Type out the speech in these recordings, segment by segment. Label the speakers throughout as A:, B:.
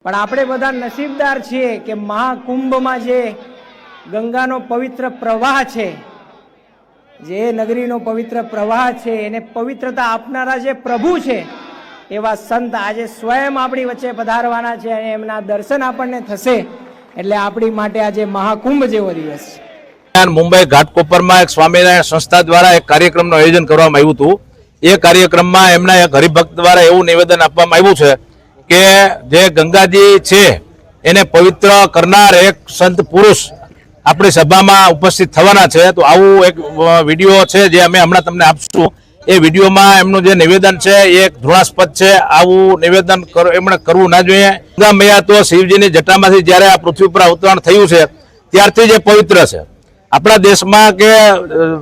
A: પણ આપણે બધા નસીબદાર છીએ કે મહાકુંભમાં જે ગંગાનો પવિત્ર પ્રવાહ છે, જે નગરીનો પવિત્ર પ્રવાહ છે, એને પવિત્રતા આપનારા જે પ્રભુ છે એવા સંત આજે સ્વયં આપણી વચ્ચે પધારવાના છે અને એમના દર્શન આપણને થશે, એટલે આપણી માટે આજે મહાકુંભ જેવો દિવસ છે।
B: મુંબઈ ઘાટકોપરમાં એક સ્વામિનારાયણ સંસ્થા દ્વારા એક કાર્યક્રમનું આયોજન કરવામાં આવ્યું હતું। એ કાર્યક્રમમાં એમના એક હરિભક્ત દ્વારા એવું નિવેદન આપવામાં આવ્યું છે કે જે ગંગાજી છે એને પવિત્ર કરનાર એક સંત પુરુષ આપણી સભામાં ઉપસ્થિત થવાના છે। તો આવું એક વિડીયો છે જે અમે હમણાં તમને આપશું। એ વિડીયોમાં એમનું જે નિવેદન છે એ એક ધૃણાસ્પદ છે। આવું નિવેદન એમણે કરવું ના જોઈએ। ગંગા મૈયા તો શિવજીની જટામાંથી જ્યારે આ પૃથ્વી પર અવતરણ થયું છે ત્યારથી જ એ પવિત્ર છે। આપણા દેશમાં કે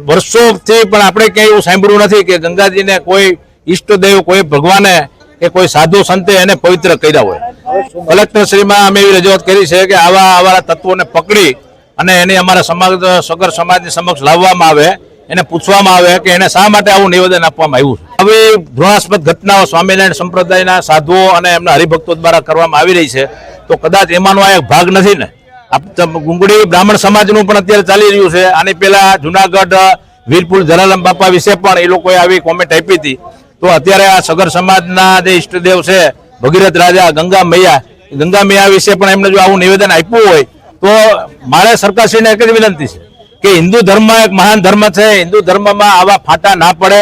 B: વર્ષોથી પણ આપણે ક્યાંય એવું સાંભળ્યું નથી કે ગંગાજીને કોઈ ઈષ્ટદેવ, કોઈ ભગવાને કે કોઈ સાધુ સંતે એને પવિત્ર કર્યા હોય। કલેક્ટરશ્રીમાં અમે એવી રજૂઆત કરી છે કે આવા તત્વોને પકડી અને એને અમારા સમાજ સગર સમાજની સમક્ષ લાવવામાં આવે, એને પૂછવામાં આવે કે એને શા માટે આવું નિવેદન આપવામાં આવ્યું છે। આવી ધૃણાસ્પદ ઘટનાઓ સ્વામિનારાયણ સંપ્રદાયના સાધુઓ અને એમના હરિભક્તો દ્વારા કરવામાં આવી રહી છે, તો કદાચ એમાંનો આ એક ભાગ નથી ને। ગુંગડી બ્રાહ્મણ સમાજનું પણ અત્યારે ચાલી રહ્યું છે। આની પહેલા જુનાગઢ વીરપુર જલારામ બાપા વિશે પણ એ લોકોએ આવી કોમેન્ટ આપી હતી। તો અત્યારે આ સગર સમાજના જે ઈષ્ટદેવ છે ભગીરથ રાજા ગંગા મૈયા વિશે પણ એમને જો આવું નિવેદન આપ્યું હોય તો મારે સરકારશ્રીને એક જ વિનંતી છે કે હિન્દુ ધર્મ એક મહાન ધર્મ છે। હિન્દુ ધર્મમાં આવા ફાટા ના પડે,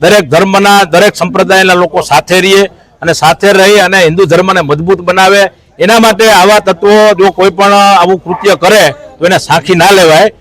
B: દરેક ધર્મના દરેક સંપ્રદાયના લોકો સાથે રહીએ અને સાથે રહી અને હિન્દુ ધર્મને મજબૂત બનાવે। એના માટે આવા તત્વો જો કોઈ પણ આવું કૃત્ય કરે તો એને સાંખી ના લેવાય।